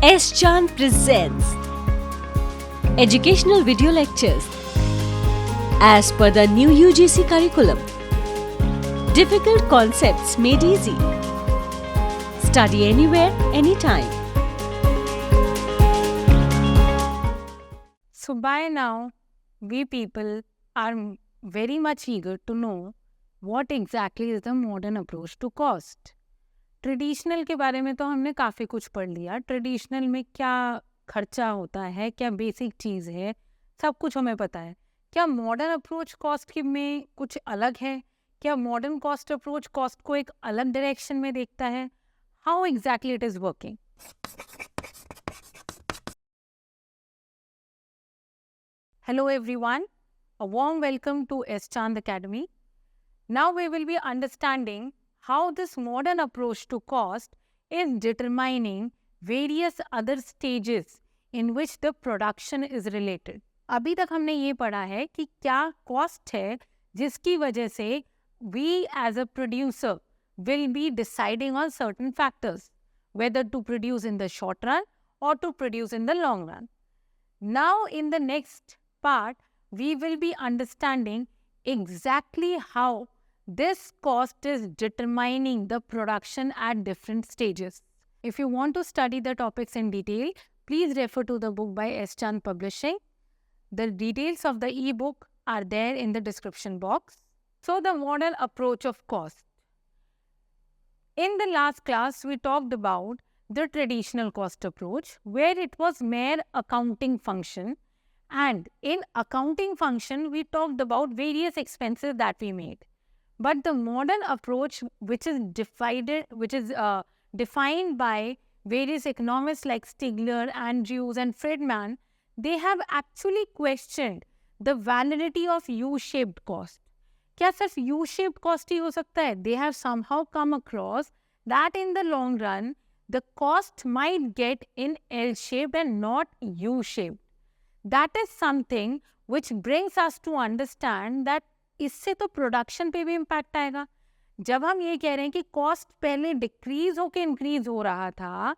S. Chand presents Educational Video Lectures as per the new UGC curriculum. Difficult concepts made easy. Study anywhere, anytime. So by now, we people are very much eager to know what exactly is the modern approach to cost. Traditional के बारे में तो हमने काफ़ी कुछ पढ़ लिया. Traditional में क्या खर्चा होता है, क्या बेसिक चीज़ है, सब कुछ हमें पता है. क्या मॉडर्न अप्रोच कॉस्ट के में कुछ अलग है? क्या मॉडर्न कॉस्ट अप्रोच कॉस्ट को एक अलग डायरेक्शन में देखता है? How exactly it is working? Hello everyone, a warm welcome to S. Chand Academy. Now we will be understanding how this modern approach to cost is determining various other stages in which the production is related. अभी तक हमने ये पढ़ा है कि क्या cost है जिसकी वजह से we as a producer will be deciding on certain factors, whether to produce in the short run or to produce in the long run. Now in the next part, we will be understanding exactly how this cost is determining the production at different stages. If you want to study the topics in detail, please refer to the book by S. Chand Publishing. The details of the e-book are there in the description box. So the modern approach of cost. In the last class, we talked about the traditional cost approach, where it was mere accounting function. And in accounting function, we talked about various expenses that we made. But the modern approach, which is defined by various economists like Stigler, Andrews, and Friedman, they have actually questioned the validity of U-shaped cost. क्या सिर्फ U-shaped cost ही हो सकता है? They have somehow come across that in the long run, the cost might get in L-shaped and not U-shaped. That is something which brings us to understand that इससे तो production पे भी impact आएगा. जब हम ये कह रहे हैं कि कॉस्ट पहले डिक्रीज होके इंक्रीज हो रहा था,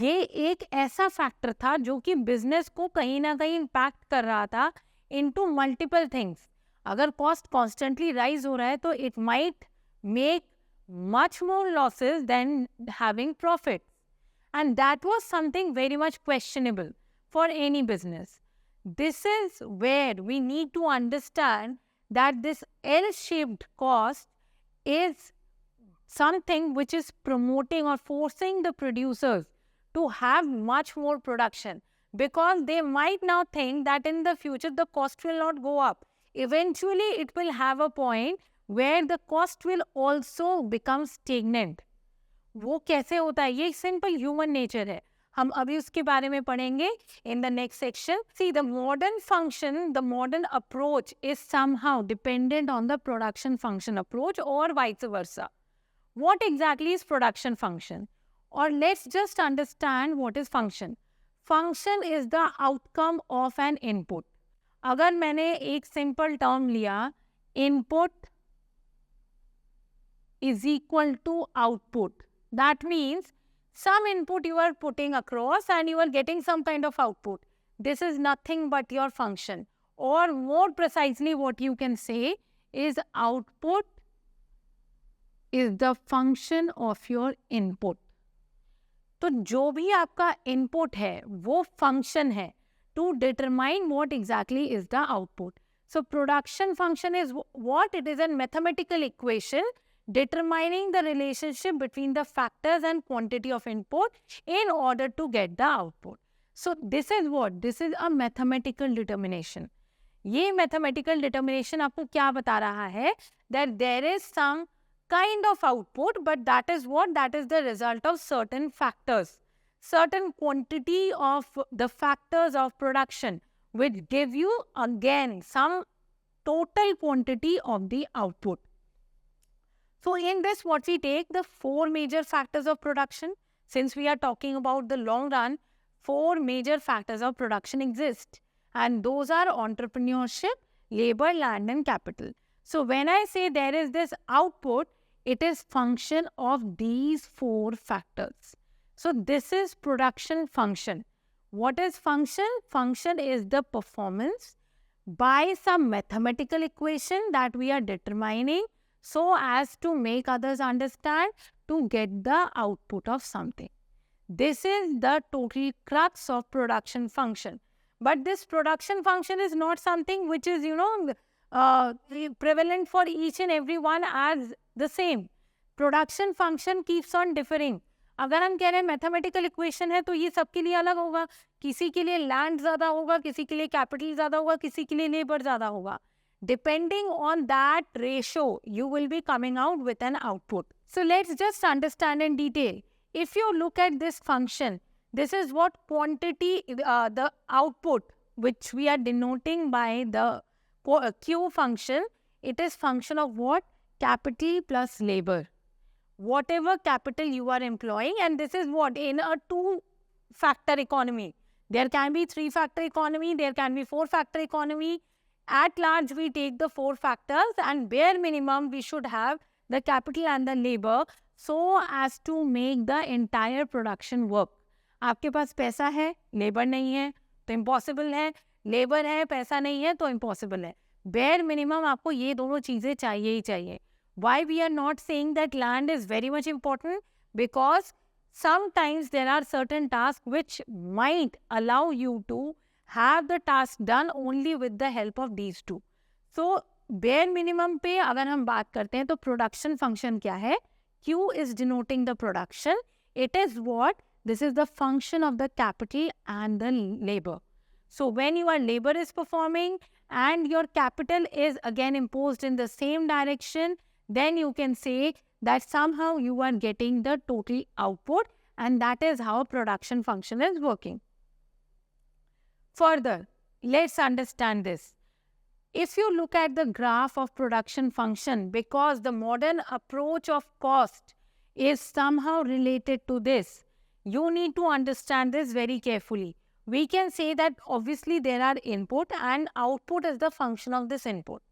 ये एक ऐसा फैक्टर था जो कि बिजनेस को कहीं ना कहीं इम्पैक्ट कर रहा था इनटू मल्टीपल थिंग्स. अगर कॉस्ट कॉन्स्टेंटली राइज हो रहा है तो it might make much more losses than having profits. And that was something very much questionable for any business. This is where we need to understand that this L-shaped cost is something which is promoting or forcing the producers to have much more production, because they might now think that in the future the cost will not go up. Eventually it will have a point where the cost will also become stagnant. वो कैसे होता है? ये simple human nature है. हम अभी उसके बारे में पढ़ेंगे in the next section. See, the modern function, the modern approach is somehow dependent on the production function approach or vice versa. What exactly is production function? Or let's just understand what is function. Function is the outcome of an input. अगर मैंने एक simple term लिया, input is equal to output. That means some input you are putting across and you are getting some kind of output. This is nothing but your function. Or more precisely what you can say is output is the function of your input. तो जो भी आपका input है वो function है to determine what exactly is the output. So production function is what? It is a mathematical equation determining the relationship between the factors and quantity of input in order to get the output. So this is what? This is a mathematical determination. ये mathematical determination आपको क्या बता रहा है? That there is some kind of output, but that is what? That is the result of certain factors. Certain quantity of the factors of production which give you again some total quantity of the output. So in this, what we take the four major factors of production. Since we are talking about the long run, four major factors of production exist. And those are entrepreneurship, labor, land and capital. So when I say there is this output, it is function of these four factors. So this is production function. What is function? Function is the performance by some mathematical equation that we are determining so as to make others understand to get the output of something. This is the total crux of production function. But this production function is not something which is, prevalent for each and every one as the same. Production function keeps on differing. अगर हम कह रहे हैं mathematical equation है तो ये सबके लिए अलग होगा. किसी के लिए लैंड ज़्यादा होगा, किसी के लिए कैपिटल ज़्यादा होगा, किसी के लिए लेबर ज़्यादा होगा. Depending on that ratio, you will be coming out with an output. So let's just understand in detail. If you look at this function, this is what quantity, the output, which we are denoting by the Q function. It is function of what? Capital plus labor. Whatever capital you are employing, and this is what? In a 2-factor economy. There can be 3-factor economy, there can be 4-factor economy. At large, we take the 4 factors, and bare minimum, we should have the capital and the labor so as to make the entire production work. आपके पास पैसा है, labour नहीं है तो impossible है, labour है, पैसा नहीं है तो इम्पॉसिबल है. बेयर मिनिमम आपको ये दोनों चीज़ें चाहिए ही चाहिए. Why we are not saying that land is very much important? Because sometimes there are certain tasks which might allow you to have the task done only with the help of these two. So bare minimum पे अगर हम बात करते हैं तो production function क्या है? Q is denoting the production. It is what? This is the function of the capital and the labor. So when your labor is performing and your capital is again imposed in the same direction, then you can say that somehow you are getting the total output, and that is how production function is working. Further, let's understand this. If you look at the graph of production function, because the modern approach of cost is somehow related to this, you need to understand this very carefully. We can say that obviously there are input and output is the function of this input.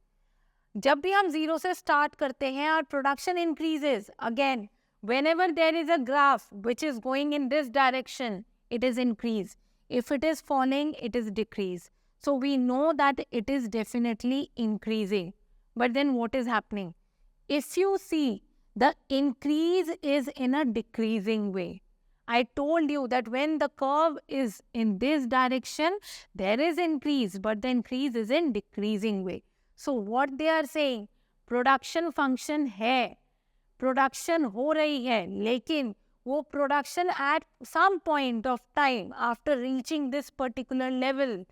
जब भी हम zero से start करते हैं और production increases, again whenever there is a graph which is going in this direction, it is increase. If it is falling, it is decrease. So we know that it is definitely increasing. But then what is happening? If you see, the increase is in a decreasing way. I told you that when the curve is in this direction, there is increase, but the increase is in decreasing way. So what they are saying, production function है, production हो रही है, लेकिन वो production at some point of time after reaching this particular level,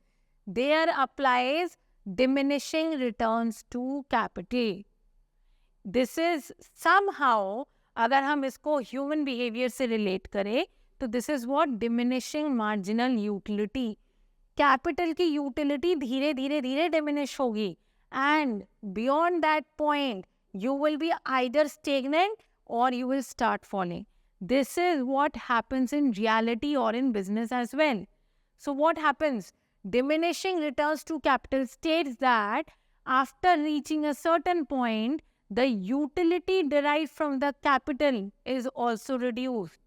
there applies diminishing returns to capital. This is somehow, अगर हम इसको human behavior से relate करें, तो this is what? Diminishing marginal utility. Capital की utility धीरे धीरे धीरे diminish होगी. And beyond that point, you will be either stagnant or you will start falling. This is what happens in reality or in business as well. So what happens? Diminishing returns to capital states that after reaching a certain point, the utility derived from the capital is also reduced.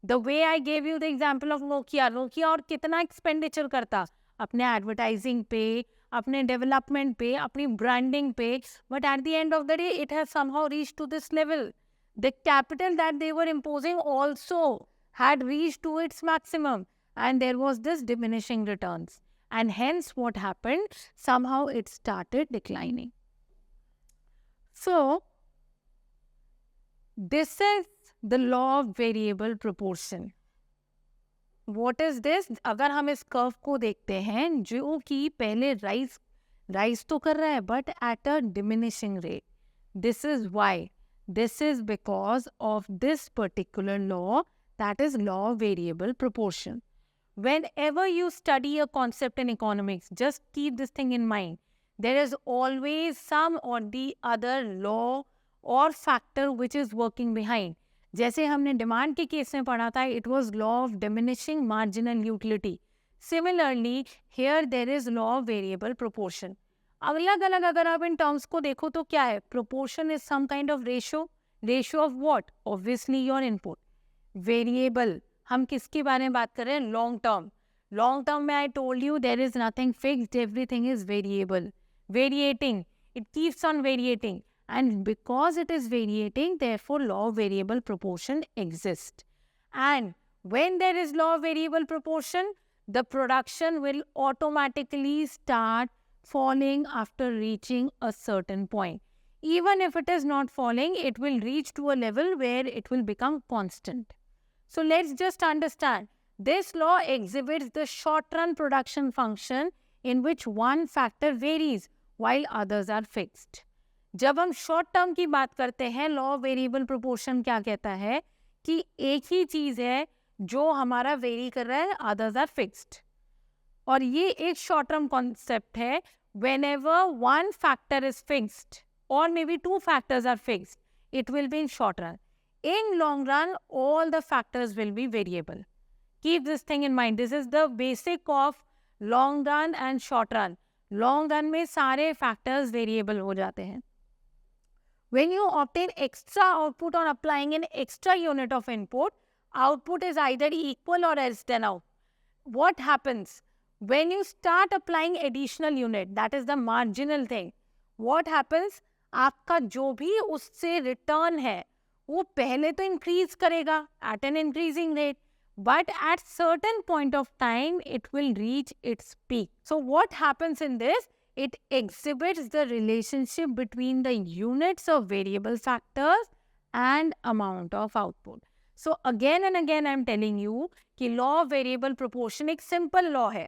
The way I gave you the example of Nokia और कितना expenditure करता अपने advertising पे, अपने development पे, अपनी branding पे, but at the end of the day, it has somehow reached to this level. The capital that they were imposing also had reached to its maximum, and there was this diminishing returns. And hence what happened? Somehow it started declining. So, this is the law of variable proportion. What is this? अगर हम इस curve को देखते हैं जो कि पहले rise तो कर रहा है but at a diminishing rate. This is why. This is because of this particular law, that is law of variable proportion. Whenever you study a concept in economics, just keep this thing in mind. There is always some or the other law or factor which is working behind. जैसे हमने demand के case में पढ़ा था, it was law of diminishing marginal utility. Similarly here there is law of variable proportion. अलग अलग अगर आप इन टर्म्स को देखो तो क्या है? Proportion is some kind of ratio. Ratio of what? Obviously your input. Variable हम किसके बारे में बात कर रहे हैं? Long term. लॉन्ग टर्म में I told you there is nothing fixed, everything is variable, variating, it keeps on variating, and because it is variating, therefore law of variable proportion exists. And when there is law of variable proportion, the production will automatically start falling after reaching a certain point. Even if it is not falling, it will reach to a level where it will become constant. So let's just understand, this law exhibits the short run production function in which one factor varies while others are fixed. जब हम short term की बात करते हैं, law of variable proportion क्या कहता है कि एक ही चीज है जो हमारा वेरी कर रहा है, अदर्स आर फिक्स्ड. और ये एक शॉर्ट टर्म कॉन्सेप्ट है. whenever one factor is fixed or maybe two factors are fixed, it will be in short run. In long run, all the factors will be variable. Keep this thing in mind. This is the basic of long run and short run. Long run में सारे factors variable हो जाते हैं. When you obtain extra output on applying an extra unit of input, output is either equal or else than out. What happens? When you start applying additional unit, that is the marginal thing. What happens? आपका जो भी उससे return है, वो पहले तो increase करेगा at an increasing rate. But at certain point of time, it will reach its peak. So what happens in this? It exhibits the relationship between the units of variable factors and amount of output. So again and again I am telling you कि law of variable proportion एक simple law है.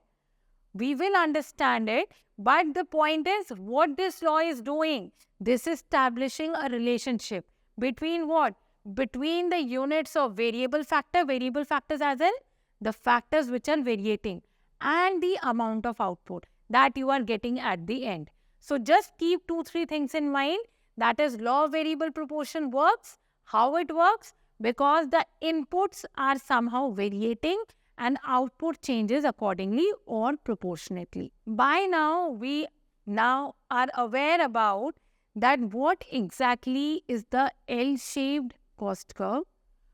We will understand it, but the point is what this law is doing. This is establishing a relationship between what? Between the units of variable factors as in the factors which are variating, and the amount of output that you are getting at the end. So just keep 2-3 things in mind. That is, law of variable proportion works. How it works? Because the inputs are somehow variating and output changes accordingly or proportionately. By now, we now are aware about that what exactly is the L-shaped cost curve.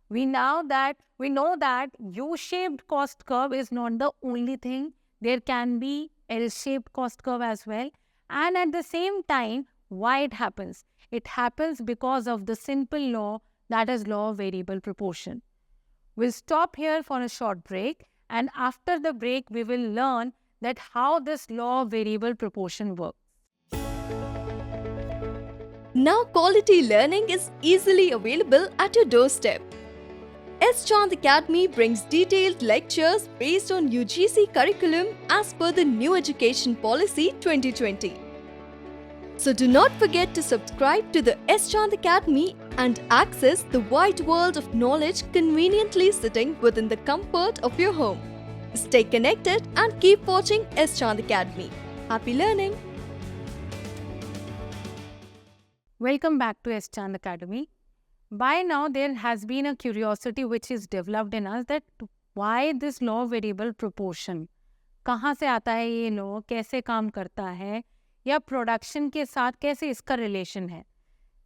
We know that U-shaped cost curve is not the only thing. There can be L-shaped cost curve as well. And at the same time, why it happens? It happens because of the simple law, that is law of variable proportion. We'll stop here for a short break, and after the break, we will learn that how this law of variable proportion works. Now quality learning is easily available at your doorstep. S. Chand Academy brings detailed lectures based on UGC curriculum as per the New Education Policy 2020. So do not forget to subscribe to the S. Chand Academy and access the wide world of knowledge conveniently sitting within the comfort of your home. Stay connected and keep watching S. Chand Academy. Happy learning! Welcome back to S. Chand Academy. By now, there has been a curiosity which is developed in us that why this law of variable proportion? कहाँ से आता है ये law? कैसे काम करता है? या production के साथ कैसे इसका relation है?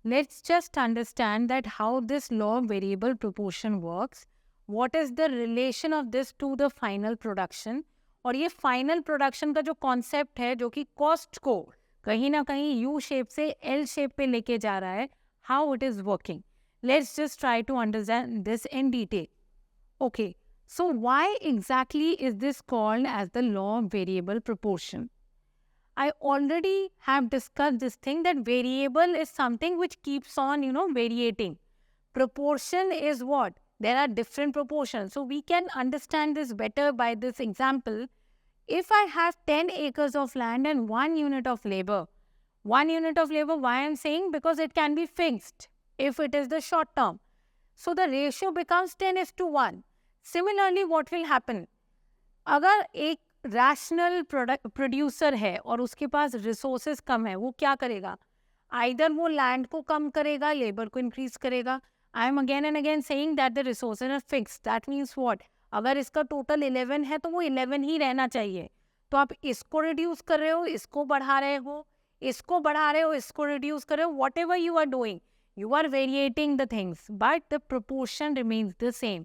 Let's just understand that how this law of variable proportion works. What is the relation of this to the final production? और ये final production का जो concept है, जो कि cost को कहीं ना कहीं U shape से L shape पे लेके जा रहा है, how it is working. Let's just try to understand this in detail. Okay, so why exactly is this called as the law of variable proportion? I already have discussed this thing that variable is something which keeps on, variating. Proportion is what? There are different proportions. So we can understand this better by this example. If I have 10 acres of land and 1 unit of labor, why I am saying? Because it can be fixed if it is the short term. So the ratio becomes 10:1. Similarly, what will happen? अगर एक rational producer है और उसके पास resources कम है, वो क्या करेगा? Either वो लैंड को कम करेगा, लेबर को इंक्रीज करेगा. I am again and again saying that the resources are fixed. That means what? अगर इसका टोटल 11 है तो वो 11 ही रहना चाहिए. तो आप इसको रिड्यूस कर रहे हो, इसको बढ़ा रहे हो, इसको बढ़ा रहे हो, इसको रिड्यूस कर रहे हो, whatever you are doing, you are variating the things, but the proportion remains the same.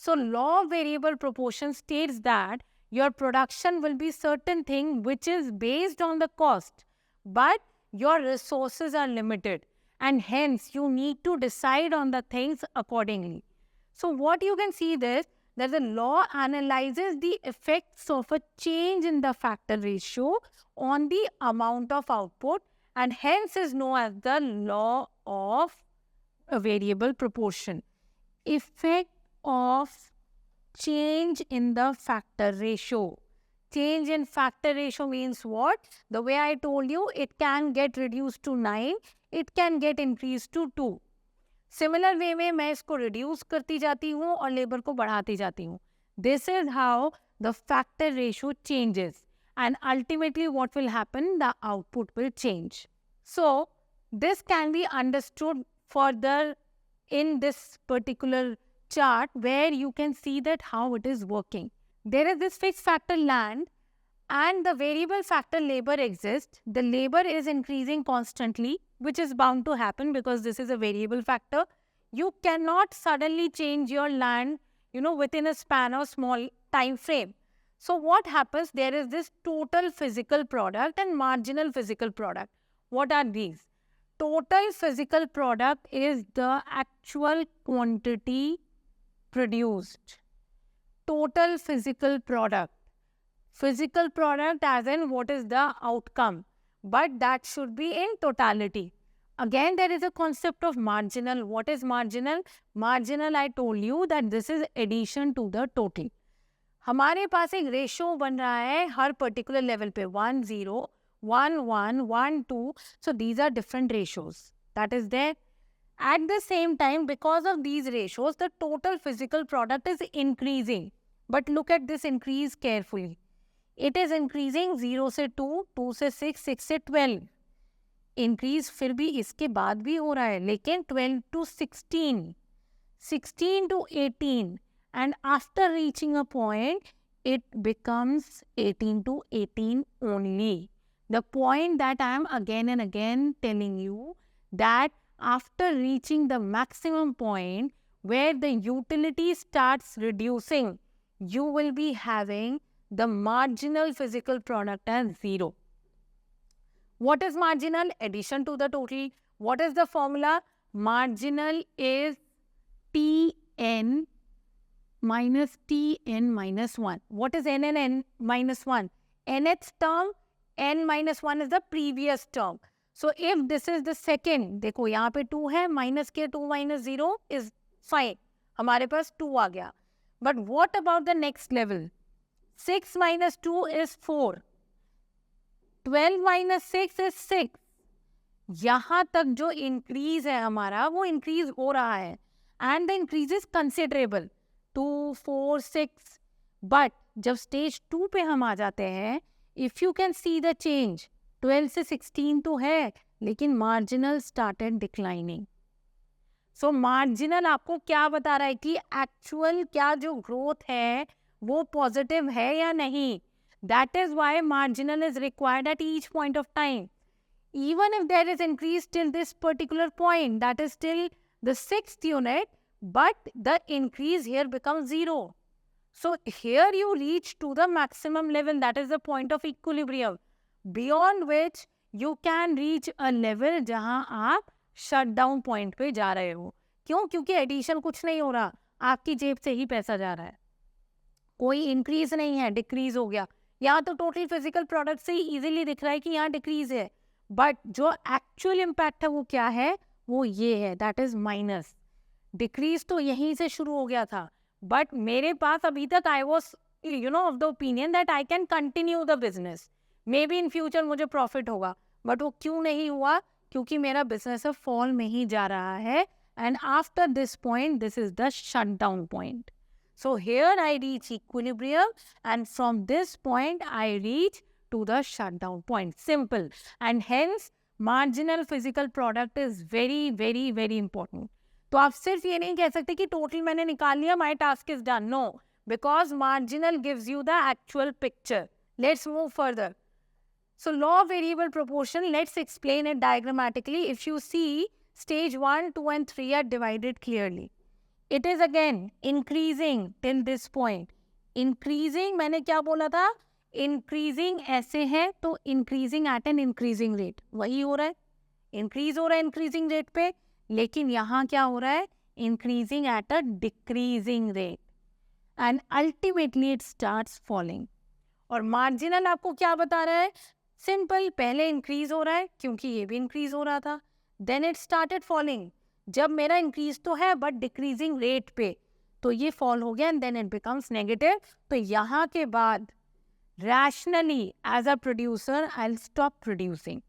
So law of variable proportion states that your production will be certain thing which is based on the cost, but your resources are limited, and hence you need to decide on the things accordingly. So what you can see this, that the law analyzes the effects of a change in the factor ratio on the amount of output, and hence is known as the law of a variable proportion. Effect of change in the factor ratio. Change in factor ratio means what? The way I told you, it can get reduced to 9, it can get increased to 2. Similar way में मैं इसको reduce करती जाती हूँ और labour को बढ़ाती जाती हूँ. This is how the factor ratio changes, and ultimately what will happen, the output will change. So this can be understood further in this particular chart, where you can see that how it is working. There is this fixed factor land and the variable factor labor exists. The labor is increasing constantly, which is bound to happen because this is a variable factor. You cannot suddenly change your land, within a span of small time frame. So what happens? There is this total physical product and marginal physical product. What are these? Total physical product is the actual quantity produced. Total physical product. Physical product as in what is the outcome. But that should be in totality. Again, there is a concept of marginal. What is marginal? Marginal, I told you that this is addition to the total. हमारे पास एक ratio बन रहा है हर particular level पे 1, 0, 1, 1, 1, 2. So these are different ratios. That is there. At the same time, because of these ratios, the total physical product is increasing. But look at this increase carefully. It is increasing 0 से 2, 2 से 6, 6 से 12. Increase फिर भी इसके बाद भी हो रहा है, लेकिन 12 to 16, 16 to 18. And after reaching a point, it becomes 18 to 18 only. The point that I am again and again telling you, that after reaching the maximum point where the utility starts reducing, you will be having the marginal physical product as 0. What is marginal? Addition to the total. What is the formula? Marginal is Tn minus Tn minus 1. What is n and n minus 1? Nth term, n minus 1 is the previous term. So if this is the second, देखो यहाँ पे 2 है, minus के 2 minus 0 is fine. हमारे पास 2 आ गया. But what about the next level? 6 minus 2 is 4. 12 minus 6 is 6. यहाँ तक जो increase है हमारा, वो increase हो रहा है. And the increase is considerable. 2, 4, 6. But जब stage 2 पे हम आ जाते हैं, if you can see the change, 12 से 16 तो है, लेकिन marginal started declining. So marginal आपको क्या बता रहा है कि actual क्या जो growth है, वो positive है या नहीं. That is why marginal is required at each point of time. Even if there is increase till this particular point, that is still the 6th unit, but the increase here becomes 0. So here you reach to the maximum level, that is the point of equilibrium, beyond which you can reach a level जहाँ आप shutdown point पे जा रहे हो. क्यों? क्योंकि addition कुछ नहीं हो रहा, आपकी जेब से ही पैसा जा रहा है, कोई increase नहीं है, decrease हो गया. यहाँ तो total physical product से ही easily दिख रहा है कि यहाँ decrease है, but जो actual impact है वो क्या है, वो ये है, that is minus. Decrease तो यहीं से शुरू हो गया था, but मेरे पास अभी तक I was of the opinion that I can continue the business. Maybe in future मुझे profit होगा, but वो क्यों नहीं हुआ? क्योंकि मेरा business अब fall में ही जा रहा है, and after this point, this is the shutdown point. So here I reach equilibrium, and from this point I reach to the shutdown point. Simple. And hence marginal physical product is very, very, very important. तो आप सिर्फ ये नहीं कह सकते कि total मैंने निकाल लिया, my task is done. No, because marginal gives you the actual picture. Let's move further. So law of variable proportion, let's explain it diagrammatically. If you see, stage 1, 2 and 3 are divided clearly. It is again increasing till this point. Increasing, मैंने क्या बोला था? Increasing ऐसे है तो increasing at an increasing rate. वही हो रहा है. Increase हो रहा है increasing rate पे, लेकिन यहाँ क्या हो रहा है? Increasing at a decreasing rate. And ultimately it starts falling. और marginal आपको क्या बता रहा है? Simple, पहले increase हो रहा है क्योंकि ये भी increase हो रहा था. Then it started falling. जब मेरा increase तो है but decreasing rate पे, तो ये fall हो गया and then it becomes negative. तो यहाँ के बाद rationally as a producer I'll stop producing.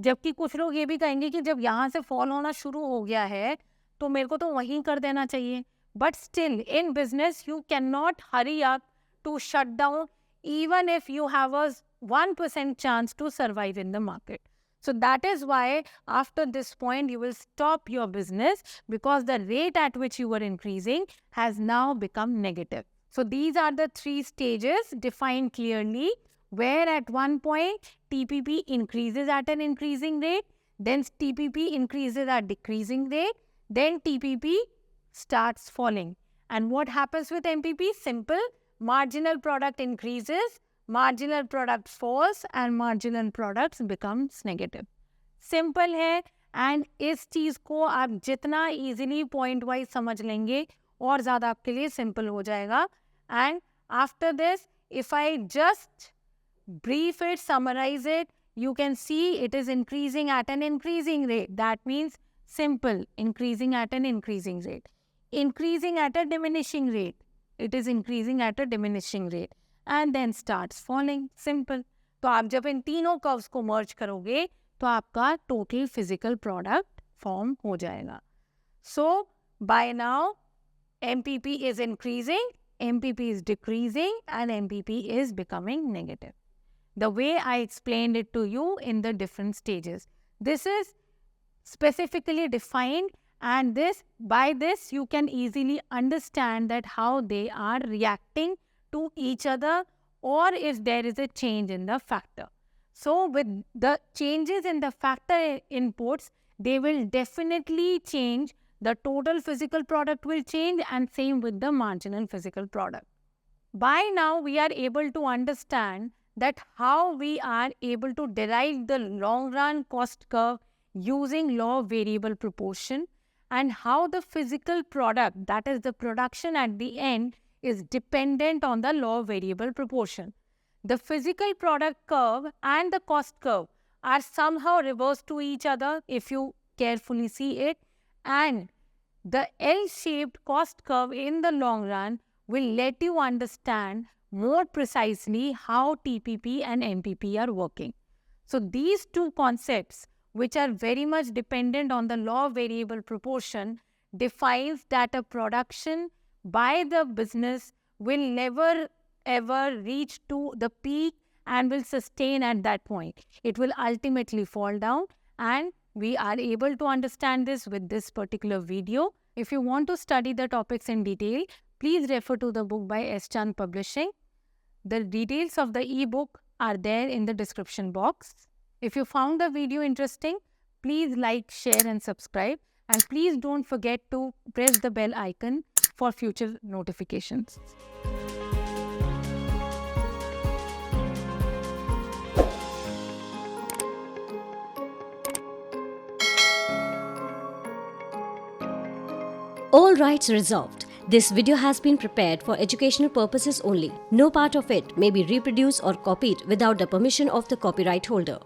जबकि कुछ लोग ये भी कहेंगे कि जब यहाँ से fall होना शुरू हो गया है तो मेरे को तो वहीं कर देना चाहिए. But still in business you cannot hurry up to shut down even if you have a 1% chance to survive in the market. So that is why after this point you will stop your business because the rate at which you were increasing has now become negative. So these are the three stages defined clearly, where at one point TPP increases at an increasing rate, then TPP increases at decreasing rate, then TPP starts falling. And what happens with MPP? Simple. Marginal product increases, marginal product falls and marginal products becomes negative. Simple है. And इस चीज़ को आप जितना easily point wise समझ लेंगे और ज़्यादा आपके लिए simple हो जाएगा. And after this, if I just brief it, summarize it, you can see it is increasing at an increasing rate. That means simple, increasing at an increasing rate. Increasing at a diminishing rate. It is increasing at a diminishing rate. And then starts falling. Simple. तो आप जब इन तीनों curves को मर्ज करोगे तो आपका total physical product form हो जाएगा. So by now MPP is increasing, MPP is decreasing and MPP is becoming negative. The way I explained it to you in the different stages. This is specifically defined, and by this you can easily understand that how they are reacting to each other or if there is a change in the factor. So with the changes in the factor inputs, they will definitely change. The total physical product will change and same with the marginal physical product. By now we are able to understand that how we are able to derive the long run cost curve using law of variable proportion, and how the physical product, that is the production at the end, is dependent on the law of variable proportion. The physical product curve and the cost curve are somehow reversed to each other if you carefully see it, and the L-shaped cost curve in the long run will let you understand more precisely how TPP and MPP are working. So these two concepts, which are very much dependent on the law of variable proportion, defines that a production by the business will never ever reach to the peak and will sustain at that point. It will ultimately fall down, and we are able to understand this with this particular video. If you want to study the topics in detail, please refer to the book by S. Chand Publishing. The details of the ebook are there in the description box. If you found the video interesting, please like, share and subscribe, and please don't forget to press the bell icon for future notifications. All rights reserved. This video has been prepared for educational purposes only. No part of it may be reproduced or copied without the permission of the copyright holder.